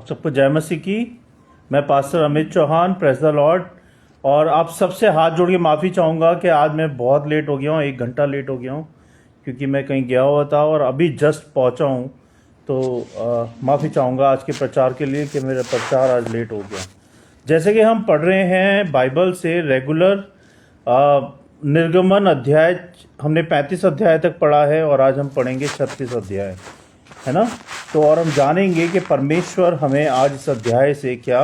आप सबको जय मसीह की। मैं pastor Amit Chauhan, praise the lord. और आप सबसे हाथ जोड़ के माफ़ी चाहूँगा कि आज मैं बहुत लेट हो गया हूँ, 1 घंटा लेट हो गया हूँ, क्योंकि मैं कहीं गया हुआ था और अभी जस्ट पहुँचा हूँ। तो माफ़ी चाहूँगा आज के प्रचार के लिए कि मेरा प्रचार आज लेट हो गया। जैसे कि हम पढ़ रहे हैं बाइबल से रेगुलर निर्गमन अध्याय, हमने 35 अध्याय तक पढ़ा है और आज हम पढ़ेंगे 36 अध्याय, है ना। तो और हम जानेंगे कि परमेश्वर हमें आज इस अध्याय से क्या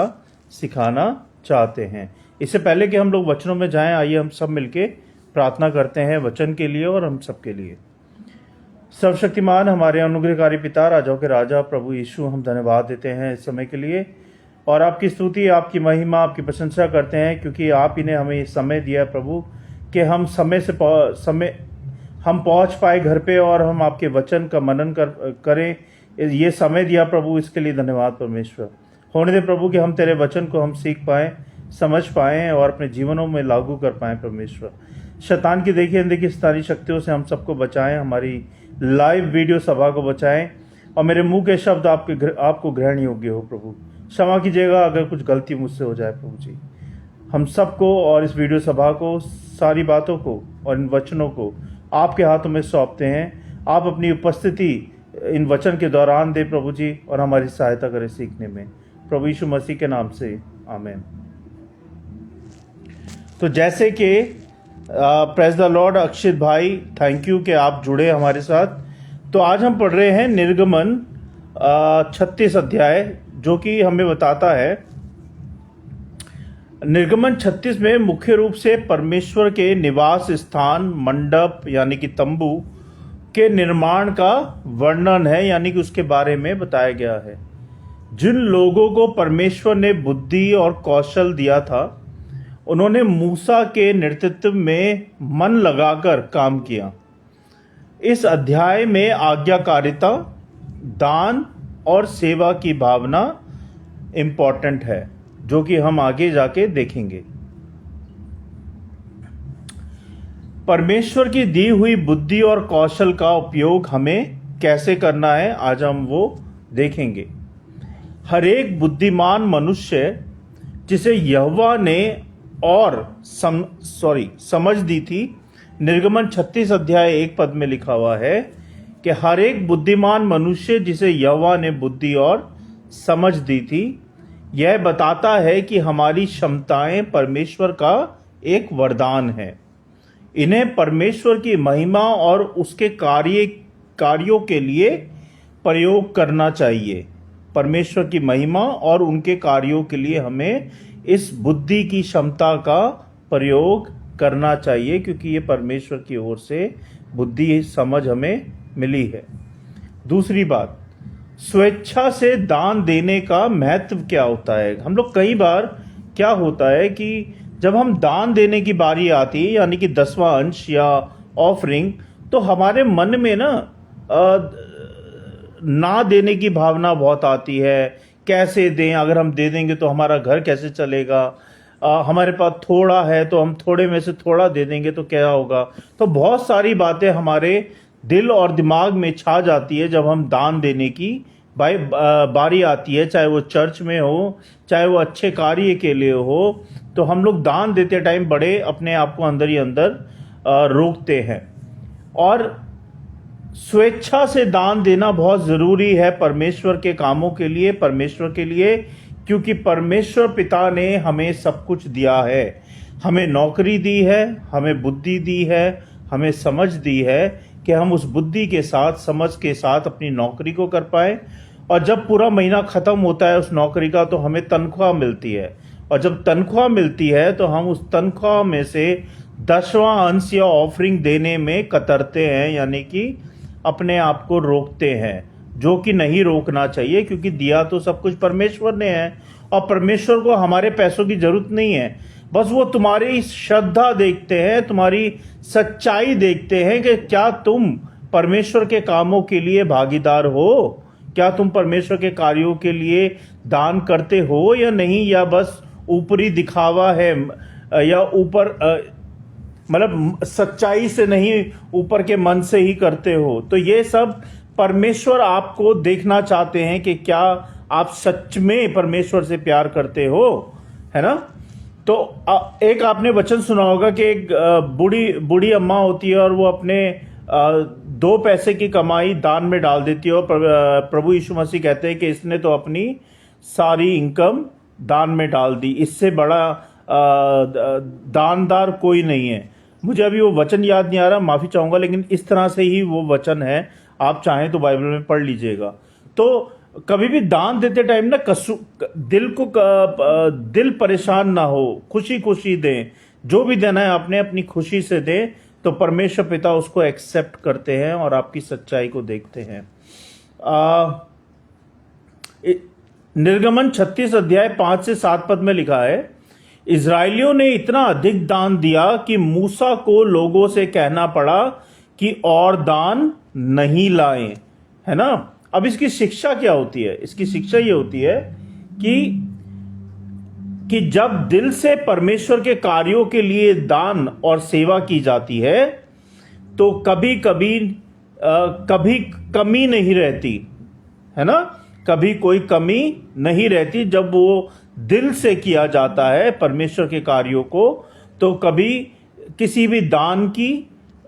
सिखाना चाहते हैं। इससे पहले कि हम लोग वचनों में जाएं, आइए हम सब मिलके प्रार्थना करते हैं वचन के लिए और हम सब के लिए। सर्वशक्तिमान हमारे अनुग्रहकारी पिता, राजाओं के राजा प्रभु यीशु, हम धन्यवाद देते हैं इस समय के लिए और आपकी स्तुति, आपकी महिमा, आपकी प्रशंसा करते हैं, क्योंकि आप ही ने हमें ये समय दिया प्रभु कि हम हम पहुंच पाए घर पे और हम आपके वचन का मनन करें। ये समय दिया प्रभु, इसके लिए धन्यवाद परमेश्वर। होने दे प्रभु कि हम तेरे वचन को हम सीख पाएँ, समझ पाएँ और अपने जीवनों में लागू कर पाएँ परमेश्वर। शैतान की देखी अनदेखी शैतानी शक्तियों से हम सबको बचाएं, हमारी लाइव वीडियो सभा को बचाएं और मेरे मुंह के शब्द आपको ग्रहण योग्य हो प्रभु। क्षमा कीजिएगा अगर कुछ गलती मुझसे हो जाए प्रभु जी। हम सबको और इस वीडियो सभा को, सारी बातों को और इन वचनों को आपके हाथों में सौंपते हैं। आप अपनी उपस्थिति इन वचन के दौरान दे प्रभु जी और हमारी सहायता करें सीखने में, प्रभु यीशु मसीह के नाम से आमीन। तो जैसे कि प्रेज द लॉर्ड अक्षित भाई, थैंक यू कि आप जुड़े हमारे साथ। तो आज हम पढ़ रहे हैं निर्गमन 36 अध्याय, जो कि हमें बताता है, निर्गमन 36 में मुख्य रूप से परमेश्वर के निवास स्थान, मंडप यानी कि तंबू के निर्माण का वर्णन है, यानी कि उसके बारे में बताया गया है। जिन लोगों को परमेश्वर ने बुद्धि और कौशल दिया था, उन्होंने मूसा के नेतृत्व में मन लगाकर काम किया। इस अध्याय में आज्ञाकारिता, दान और सेवा की भावना इंपॉर्टेंट है, जो कि हम आगे जाके देखेंगे। परमेश्वर की दी हुई बुद्धि और कौशल का उपयोग हमें कैसे करना है, आज हम वो देखेंगे। हर एक बुद्धिमान मनुष्य जिसे यहोवा ने समझ दी थी, निर्गमन 36 अध्याय 1 पद में लिखा हुआ है कि हर एक बुद्धिमान मनुष्य जिसे यहोवा ने बुद्धि और समझ दी थी, यह बताता है कि हमारी क्षमताएं परमेश्वर का एक वरदान है। इन्हें परमेश्वर की महिमा और उसके कार्यों के लिए प्रयोग करना चाहिए। परमेश्वर की महिमा और उनके कार्यों के लिए हमें इस बुद्धि की क्षमता का प्रयोग करना चाहिए, क्योंकि ये परमेश्वर की ओर से बुद्धि समझ हमें मिली है। दूसरी बात, स्वेच्छा से दान देने का महत्व क्या होता है। हम लोग कई बार क्या होता है कि जब हम दान देने की बारी आती है, यानी कि 10वां अंश या ऑफरिंग, तो हमारे मन में ना देने की भावना बहुत आती है। कैसे दें, अगर हम दे देंगे तो हमारा घर कैसे चलेगा, हमारे पास थोड़ा है तो हम थोड़े में से थोड़ा दे देंगे तो क्या होगा। तो बहुत सारी बातें हमारे दिल और दिमाग में छा जाती है जब हम दान देने की बारी आती है, चाहे वो चर्च में हो, चाहे वो अच्छे कार्य के लिए हो। तो हम लोग दान देते टाइम बड़े अपने आप को अंदर ही अंदर रोकते हैं। और स्वेच्छा से दान देना बहुत ज़रूरी है परमेश्वर के कामों के लिए, परमेश्वर के लिए, क्योंकि परमेश्वर पिता ने हमें सब कुछ दिया है। हमें नौकरी दी है, हमें बुद्धि दी है, हमें समझ दी है कि हम उस बुद्धि के साथ, समझ के साथ अपनी नौकरी को कर पाएं। और जब पूरा महीना ख़त्म होता है उस नौकरी का, तो हमें तनख्वाह मिलती है, और जब तनख्वाह मिलती है तो हम उस तनख्वाह में से 10वां अंश या ऑफरिंग देने में कतरते हैं, यानी कि अपने आप को रोकते हैं, जो कि नहीं रोकना चाहिए, क्योंकि दिया तो सब कुछ परमेश्वर ने है और परमेश्वर को हमारे पैसों की जरूरत नहीं है। बस वो तुम्हारी श्रद्धा देखते हैं, तुम्हारी सच्चाई देखते हैं कि क्या तुम परमेश्वर के कामों के लिए भागीदार हो, क्या तुम परमेश्वर के कार्यों के लिए दान करते हो या नहीं, या बस ऊपरी दिखावा है, या ऊपर मतलब सच्चाई से नहीं, ऊपर के मन से ही करते हो। तो ये सब परमेश्वर आपको देखना चाहते हैं कि क्या आप सच में परमेश्वर से प्यार करते हो, है ना। तो एक आपने वचन सुना होगा कि एक बूढ़ी बूढ़ी अम्मा होती है और वो अपने 2 पैसे की कमाई दान में डाल देती है, और प्रभु यीशु मसीह कहते हैं कि इसने तो अपनी सारी इनकम दान में डाल दी, इससे बड़ा दानदार कोई नहीं है। मुझे अभी वो वचन याद नहीं आ रहा, माफ़ी चाहूँगा, लेकिन इस तरह से ही वो वचन है, आप चाहें तो बाइबल में पढ़ लीजिएगा। तो कभी भी दान देते टाइम ना दिल परेशान ना हो, खुशी खुशी दें। जो भी देना है आपने अपनी खुशी से दें, तो परमेश्वर पिता उसको एक्सेप्ट करते हैं और आपकी सच्चाई को देखते हैं। निर्गमन 36 अध्याय 5 से 7 पद में लिखा है, इजराइलियों ने इतना अधिक दान दिया कि मूसा को लोगों से कहना पड़ा कि और दान नहीं लाएं, है ना। अब इसकी शिक्षा क्या होती है? इसकी शिक्षा ये होती है कि जब दिल से परमेश्वर के कार्यों के लिए दान और सेवा की जाती है तो कभी कमी नहीं रहती, है ना। कभी कोई कमी नहीं रहती जब वो दिल से किया जाता है परमेश्वर के कार्यों को। तो कभी किसी भी दान की,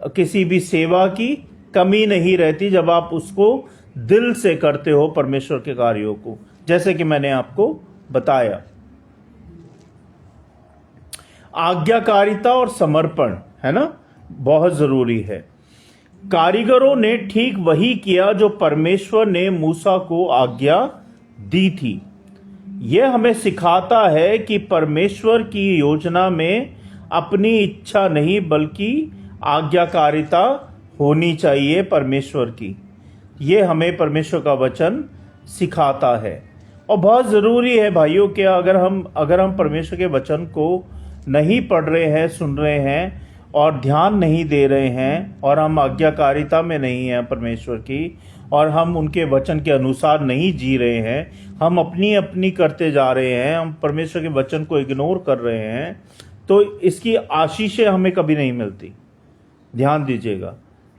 किसी भी सेवा की कमी नहीं रहती जब आप उसको दिल से करते हो परमेश्वर के कार्यों को, जैसे कि मैंने आपको बताया। आज्ञाकारिता और समर्पण, है ना, बहुत जरूरी है। कारीगरों ने ठीक वही किया जो परमेश्वर ने मूसा को आज्ञा दी थी। यह हमें सिखाता है कि परमेश्वर की योजना में अपनी इच्छा नहीं बल्कि आज्ञाकारिता होनी चाहिए परमेश्वर की। ये हमें परमेश्वर का वचन सिखाता है, और बहुत ज़रूरी है भाइयों कि अगर हम परमेश्वर के वचन को नहीं पढ़ रहे हैं, सुन रहे हैं और ध्यान नहीं दे रहे हैं, और हम आज्ञाकारिता में नहीं हैं परमेश्वर की, और हम उनके वचन के अनुसार नहीं जी रहे हैं, हम अपनी करते जा रहे हैं, हम परमेश्वर के वचन को इग्नोर कर रहे हैं, तो इसकी आशीषें हमें कभी नहीं मिलती। ध्यान दीजिएगा,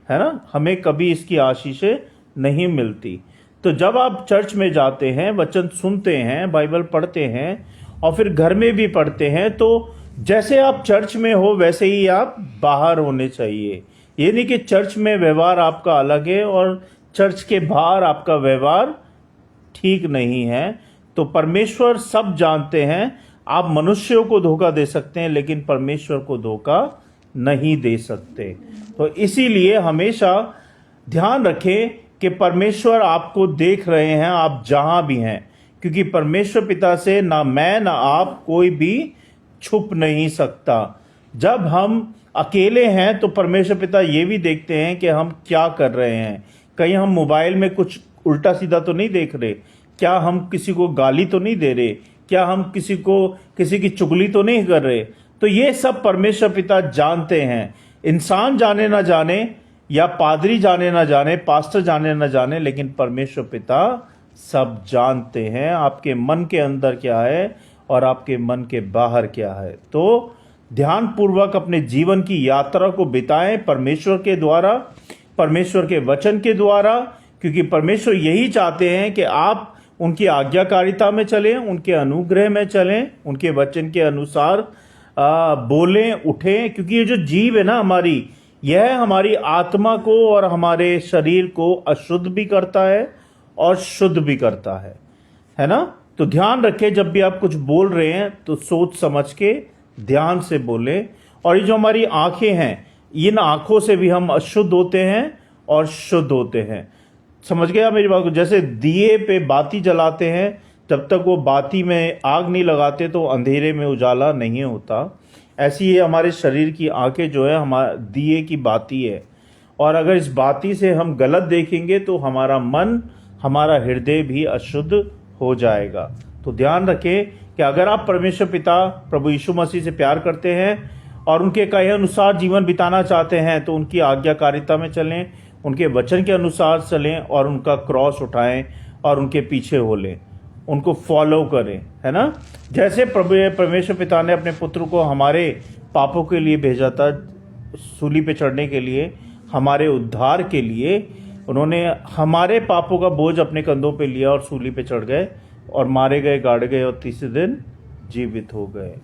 है ना, हमें कभी इसकी आशीषें नहीं मिलती। तो जब आप चर्च में जाते हैं, वचन सुनते हैं, बाइबल पढ़ते हैं और फिर घर में भी पढ़ते हैं, तो जैसे आप चर्च में हो वैसे ही आप बाहर होने चाहिए। ये नहीं कि चर्च में व्यवहार आपका अलग है और चर्च के बाहर आपका व्यवहार ठीक नहीं है। तो परमेश्वर सब जानते हैं, आप मनुष्यों को धोखा दे सकते हैं लेकिन परमेश्वर को धोखा नहीं दे सकते। तो इसीलिए हमेशा ध्यान रखें कि परमेश्वर आपको देख रहे हैं, आप जहां भी हैं, क्योंकि परमेश्वर पिता से ना मैं ना आप कोई भी छुप नहीं सकता। जब हम अकेले हैं तो परमेश्वर पिता ये भी देखते हैं कि हम क्या कर रहे हैं। कहीं हम मोबाइल में कुछ उल्टा सीधा तो नहीं देख रहे, क्या हम किसी को गाली तो नहीं दे रहे, क्या हम किसी की चुगली तो नहीं कर रहे। तो ये सब परमेश्वर पिता जानते हैं। इंसान जाने ना जाने, या पादरी जाने ना जाने, पास्टर जाने ना जाने, लेकिन परमेश्वर पिता सब जानते हैं आपके मन के अंदर क्या है और आपके मन के बाहर क्या है। तो ध्यानपूर्वक अपने जीवन की यात्रा को बिताएं परमेश्वर के द्वारा, परमेश्वर के वचन के द्वारा, क्योंकि परमेश्वर यही चाहते हैं कि आप उनकी आज्ञाकारिता में चलें, उनके अनुग्रह में चलें, उनके वचन के अनुसार बोलें, उठें। क्योंकि ये जो जीव है ना हमारी, यह हमारी आत्मा को और हमारे शरीर को अशुद्ध भी करता है और शुद्ध भी करता है ना। तो ध्यान रखें, जब भी आप कुछ बोल रहे हैं तो सोच समझ के ध्यान से बोलें। और ये जो हमारी आंखें हैं, इन आंखों से भी हम अशुद्ध होते हैं और शुद्ध होते हैं। समझ गया मेरी बात को? जैसे दिए पे बाती जलाते हैं, जब तक वो बाती में आग नहीं लगाते तो अंधेरे में उजाला नहीं होता। ऐसी ये हमारे शरीर की आंखें जो है हमारे दिए की बाती है, और अगर इस बाती से हम गलत देखेंगे तो हमारा मन, हमारा हृदय भी अशुद्ध हो जाएगा। तो ध्यान रखें कि अगर आप परमेश्वर पिता प्रभु यीशु मसीह से प्यार करते हैं और उनके कहे अनुसार जीवन बिताना चाहते हैं, तो उनकी आज्ञाकारिता में चलें, उनके वचन के अनुसार चलें और उनका क्रॉस उठाएं और उनके पीछे हो लें, उनको फॉलो करें, है ना। जैसे परमेश्वर पिता ने अपने पुत्र को हमारे पापों के लिए भेजा था, सूली पे चढ़ने के लिए, हमारे उद्धार के लिए, उन्होंने हमारे पापों का बोझ अपने कंधों पे लिया और सूली पे चढ़ गए। और मारे गए, गाड़े गए और तीसरे दिन जीवित हो गए।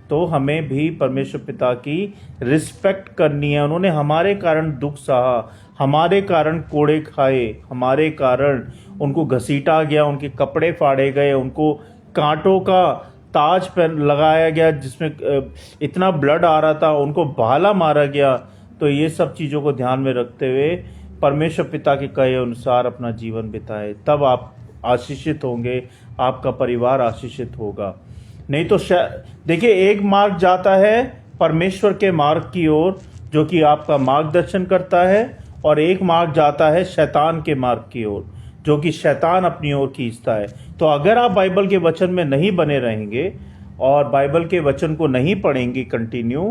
तो हमें भी परमेश्वर पिता की रिस्पेक्ट करनी है। उन्होंने हमारे कारण दुख सहा, हमारे कारण कोड़े खाए, हमारे कारण उनको घसीटा गया, उनके कपड़े फाड़े गए, उनको कांटों का ताज पर लगाया गया जिसमें इतना ब्लड आ रहा था, उनको भाला मारा गया। तो ये सब चीज़ों को ध्यान में रखते हुए परमेश्वर पिता के कहे अनुसार अपना जीवन बिताए, तब आप आशीषित होंगे, आपका परिवार आशीषित होगा। नहीं तो देखिए, एक मार्ग जाता है परमेश्वर के मार्ग की ओर जो कि आपका मार्गदर्शन करता है, और एक मार्ग जाता है शैतान के मार्ग की ओर जो कि शैतान अपनी ओर खींचता है। तो अगर आप बाइबल के वचन में नहीं बने रहेंगे और बाइबल के वचन को नहीं पढ़ेंगे, कंटिन्यू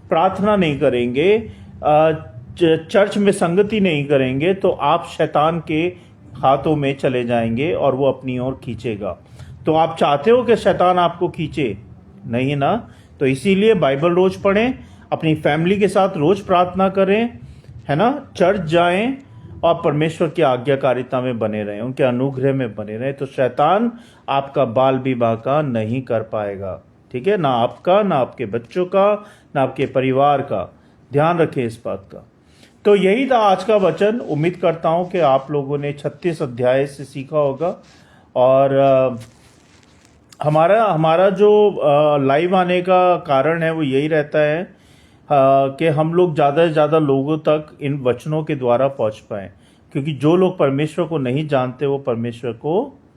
प्रार्थना नहीं करेंगे, चर्च में संगति नहीं करेंगे, तो आप शैतान के हाथों में चले जाएंगे और वो अपनी ओर खींचेगा। तो आप चाहते हो कि शैतान आपको खींचे? नहीं ना। तो इसीलिए बाइबल रोज पढ़ें, अपनी फैमिली के साथ रोज प्रार्थना करें, है ना, चर्च जाएं और परमेश्वर की आज्ञाकारिता में बने रहें, उनके अनुग्रह में बने रहें। तो शैतान आपका बाल विवाह का नहीं कर पाएगा, ठीक है, ना आपका, ना आपके बच्चों का, ना आपके परिवार का। ध्यान रखें इस बात का। तो यही था आज का वचन। उम्मीद करता हूं कि आप लोगों ने 36 अध्याय से सीखा होगा। और हमारा जो लाइव आने का कारण है वो यही रहता है कि हम लोग ज़्यादा से ज़्यादा लोगों तक इन वचनों के द्वारा पहुंच पाएं, क्योंकि जो लोग परमेश्वर को नहीं जानते वो परमेश्वर को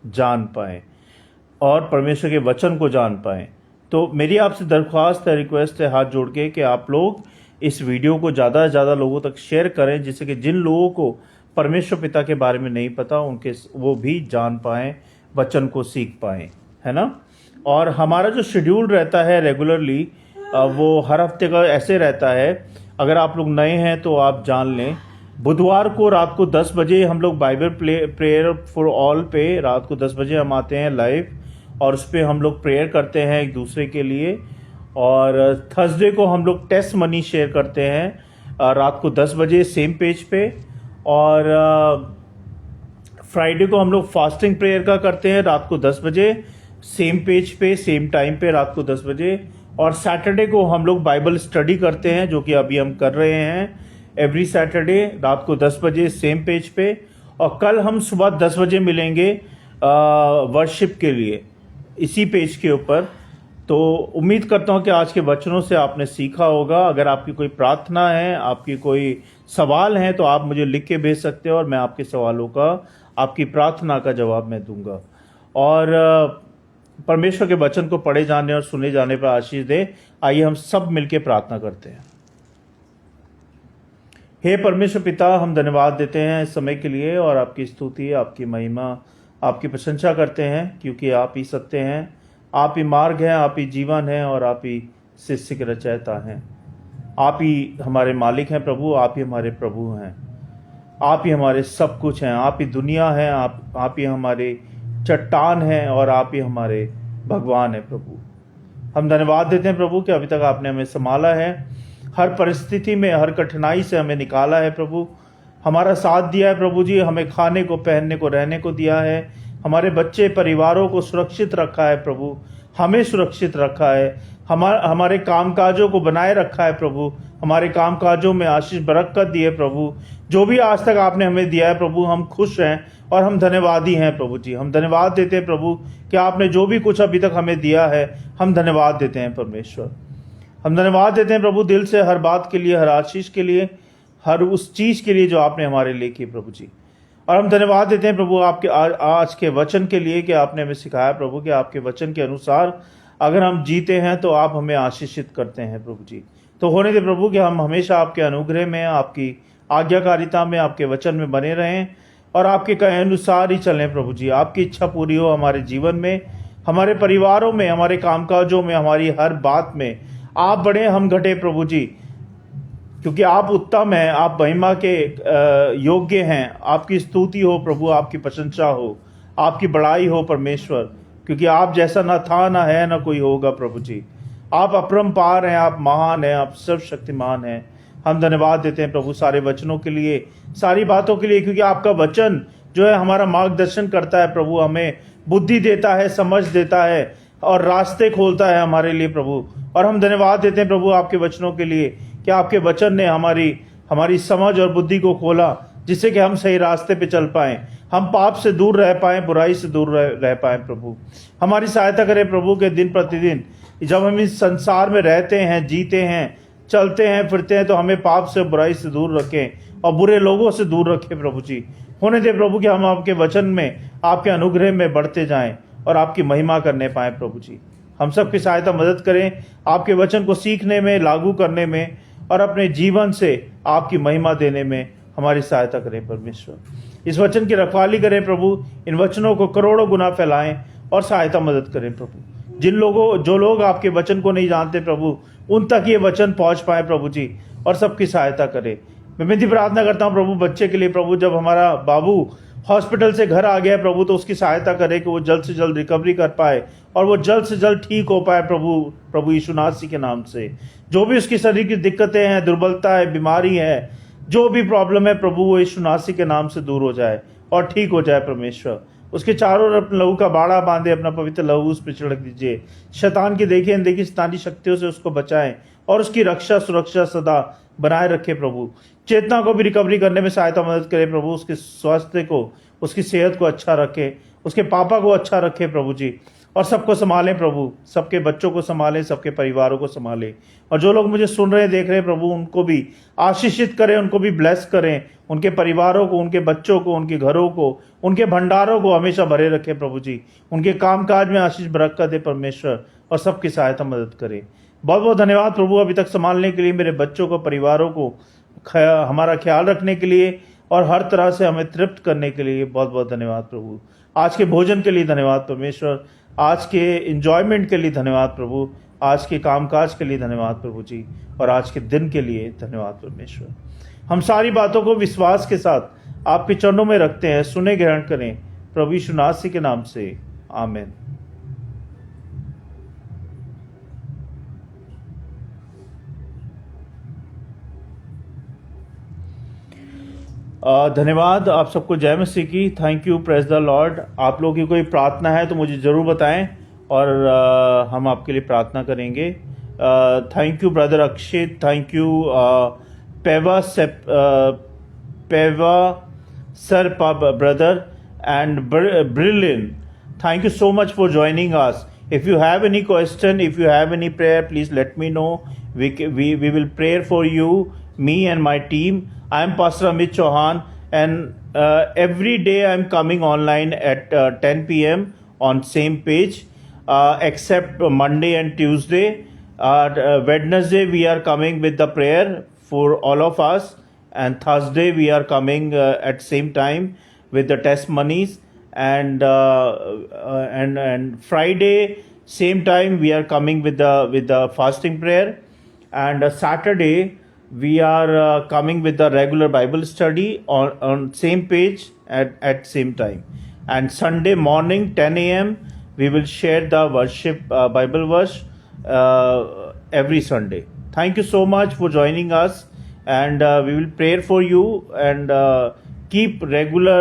जान पाएं और परमेश्वर के वचन को जान पाएं। तो मेरी आपसे दरख्वास्त है, रिक्वेस्ट है हाथ जोड़ के, कि आप लोग इस वीडियो को ज़्यादा से ज़्यादा लोगों तक शेयर करें, जिससे कि जिन लोगों को परमेश्वर पिता के बारे में नहीं पता उनके वो भी जान पाएँ, वचन को सीख पाएँ, है ना। और हमारा जो शेड्यूल रहता है रेगुलरली, वो हर हफ्ते का ऐसे रहता है। अगर आप लोग नए हैं तो आप जान लें, बुधवार को रात को 10 बजे हम लोग बाइबल प्रेयर फॉर ऑल पे रात को 10 बजे हम आते हैं लाइव, और उस पर हम लोग प्रेयर करते हैं एक दूसरे के लिए। और थर्सडे को हम लोग टेस्ट मनी शेयर करते हैं रात को 10 बजे सेम पेज पे। और फ्राइडे को हम लोग फास्टिंग प्रेयर का करते हैं रात को 10 बजे सेम पेज पे, सेम टाइम पे, रात को 10 बजे। और सैटरडे को हम लोग बाइबल स्टडी करते हैं, जो कि अभी हम कर रहे हैं एवरी सैटरडे रात को 10 बजे सेम पेज पे। और कल हम सुबह 10 बजे मिलेंगे वर्शिप के लिए इसी पेज के ऊपर। तो उम्मीद करता हूं कि आज के वचनों से आपने सीखा होगा। अगर आपकी कोई प्रार्थना है, आपकी कोई सवाल है, तो आप मुझे लिख के भेज सकते हो और मैं आपके सवालों का, आपकी प्रार्थना का जवाब मैं दूंगा। और परमेश्वर के वचन को पढ़े जाने और सुने जाने पर आशीष दे। आइए हम सब मिलकर प्रार्थना करते हैं। हे परमेश्वर पिता, हम धन्यवाद देते हैं इस समय के लिए और आपकी स्तुति, आपकी महिमा, आपकी प्रशंसा करते हैं, क्योंकि आप ही सत्य हैं, आप ही मार्ग हैं, आप ही जीवन हैं और आप ही शिष्य के रचयिता हैं। आप ही हमारे मालिक हैं प्रभु, आप ही हमारे प्रभु हैं, आप ही हमारे सब कुछ हैं, आप ही दुनिया है, आप ही हमारे चट्टान है और आप ही हमारे भगवान है प्रभु। हम धन्यवाद देते हैं प्रभु कि अभी तक आपने हमें संभाला है, हर परिस्थिति में, हर कठिनाई से हमें निकाला है प्रभु, हमारा साथ दिया है प्रभु जी, हमें खाने को, पहनने को, रहने को दिया है, हमारे बच्चे परिवारों को सुरक्षित रखा है प्रभु, हमें सुरक्षित रखा है, हमारे कामकाजों को बनाए रखा है प्रभु, हमारे कामकाजों में आशीष बरकत दी है प्रभु। जो भी आज तक आपने हमें दिया है प्रभु, हम खुश हैं और हम धन्यवादी हैं प्रभु जी। हम धन्यवाद देते हैं प्रभु कि आपने जो भी कुछ अभी तक हमें दिया है, हम धन्यवाद देते हैं परमेश्वर। हम धन्यवाद देते हैं प्रभु दिल से, हर बात के लिए, हर आशीष के लिए, हर उस चीज़ के लिए जो आपने हमारे लिए की प्रभु जी। और हम धन्यवाद देते हैं प्रभु आपके आज के वचन के लिए कि आपने हमें सिखाया प्रभु कि आपके वचन के अनुसार अगर हम जीते हैं तो आप हमें आशीषित करते हैं प्रभु जी। तो होने दे प्रभु कि हम हमेशा आपके अनुग्रह में, आपकी आज्ञाकारिता में, आपके वचन में बने रहें और आपके कहे अनुसार ही चलें प्रभु जी। आपकी इच्छा पूरी हो हमारे जीवन में, हमारे परिवारों में, हमारे कामकाजों में, हमारी हर बात में। आप बढ़े, हम घटे प्रभु जी, क्योंकि आप उत्तम हैं, आप महिमा के योग्य हैं। आपकी स्तुति हो प्रभु, आपकी प्रशंसा हो, आपकी बड़ाई हो परमेश्वर, क्योंकि आप जैसा ना था, ना है, ना कोई होगा प्रभु जी। आप अपरंपार हैं, आप महान हैं, आप सर्वशक्तिमान हैं। हम धन्यवाद देते हैं प्रभु सारे वचनों के लिए, सारी बातों के लिए, क्योंकि आपका वचन जो है हमारा मार्गदर्शन करता है प्रभु, हमें बुद्धि देता है, समझ देता है और रास्ते खोलता है हमारे लिए प्रभु। और हम धन्यवाद देते हैं प्रभु आपके वचनों के लिए कि आपके वचन ने हमारी समझ और बुद्धि को खोला, जिससे कि हम सही रास्ते पे चल पाएं, हम पाप से दूर रह पाएं, बुराई से दूर रह पाएं। प्रभु हमारी सहायता करें प्रभु के दिन प्रतिदिन जब हम इस संसार में रहते हैं, जीते हैं, चलते हैं, फिरते हैं, तो हमें पाप से बुराई से दूर रखें और बुरे लोगों से दूर रखें प्रभु जी। होने दे प्रभु कि हम आपके वचन में, आपके अनुग्रह में बढ़ते जाएं और आपकी महिमा करने पाएं प्रभु जी। हम सबकी सहायता मदद करें आपके वचन को सीखने में, लागू करने में और अपने जीवन से आपकी महिमा देने में हमारी सहायता करें परमेश्वर। इस वचन की रखवाली करें प्रभु, इन वचनों को करोड़ों गुना फैलाएं और सहायता मदद करें प्रभु। जो लोग आपके वचन को नहीं जानते प्रभु, उन तक ये वचन पहुंच पाए प्रभु जी, और सबकी सहायता करें। मैं विनती प्रार्थना करता हूँ प्रभु बच्चे के लिए प्रभु, जब हमारा बाबू हॉस्पिटल से घर आ गया प्रभु, तो उसकी सहायता करें कि वो जल्द से जल्द रिकवरी कर पाए और वो जल्द से जल्द ठीक हो पाए प्रभु यीशु नासरी के नाम से। जो भी उसकी शरीर की दिक्कतें हैं, दुर्बलता है, बीमारी है, जो भी प्रॉब्लम है प्रभु, वो यीशु नासरी के नाम से दूर हो जाए और ठीक हो जाए परमेश्वर। उसके चारों ओर अपने लहू का बाड़ा बांधे, अपना पवित्र लहू उस पर छिड़क दीजिए। शैतान की देखी अनदेखी शैतानी शक्तियों से उसको बचाएं और उसकी रक्षा सुरक्षा सदा बनाए रखे प्रभु। चेतना को भी रिकवरी करने में सहायता मदद करे प्रभु, उसके स्वास्थ्य को, उसकी सेहत को अच्छा रखे, उसके पापा को अच्छा रखे प्रभु जी, और सबको संभालें प्रभु, सबके बच्चों को संभालें, सबके परिवारों को संभालें। और जो लोग मुझे सुन रहे हैं, देख रहे हैं प्रभु, उनको भी आशीषित करें, उनको भी ब्लेस करें, उनके परिवारों को, उनके बच्चों को, उनके घरों को, उनके भंडारों को हमेशा भरे रखें प्रभु जी। उनके कामकाज में आशीष बरकत दे परमेश्वर, और सबकी सहायता मदद करें। बहुत बहुत धन्यवाद प्रभु, अभी तक संभालने के लिए, मेरे बच्चों को, परिवारों को हमारा ख्याल रखने के लिए और हर तरह से हमें तृप्त करने के लिए बहुत बहुत धन्यवाद प्रभु। आज के भोजन के लिए धन्यवाद परमेश्वर, आज के एंजॉयमेंट के लिए धन्यवाद प्रभु, आज के कामकाज के लिए धन्यवाद प्रभु जी, और आज के दिन के लिए धन्यवाद परमेश्वर। हम सारी बातों को विश्वास के साथ आपके चरणों में रखते हैं, सुने ग्रहण करें प्रभु यीशु नासरी के नाम से, आमीन। धन्यवाद आप सबको, जय मसीह की। Thank you, praise the Lord. आप लोगों की कोई प्रार्थना है तो मुझे ज़रूर बताएं और हम आपके लिए प्रार्थना करेंगे। Thank you brother Akshit, thank you Pewa sir brother and brilliant, thank you so much for joining us. If you have any question, if you have any prayer, please let me know. We will pray for you, me and my team. I am Pastor Amit Chauhan, and every day I am coming online at 10 p.m. on same page, except Monday and Tuesday. Wednesday we are coming with the prayer for all of us, and Thursday we are coming at same time with the testimonies, and Friday same time we are coming with the fasting prayer, and Saturday we are coming with the regular Bible study on same page at same time, and Sunday morning 10 a.m. we will share the worship Bible verse every Sunday. Thank you so much for joining us, and we will pray for you, and keep regular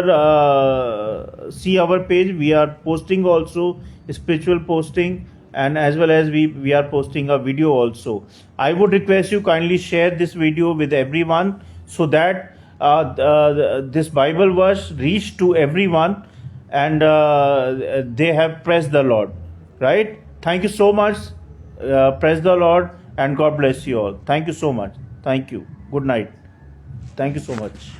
see our page. We are posting also spiritual posting, and as well as we are posting a video also. I would request you kindly share this video with everyone, so that this Bible verse reach to everyone, and they have praised the Lord, right? Thank you so much. Praise the Lord, and God bless you all. Thank you so much. Thank you. Good night. Thank you so much.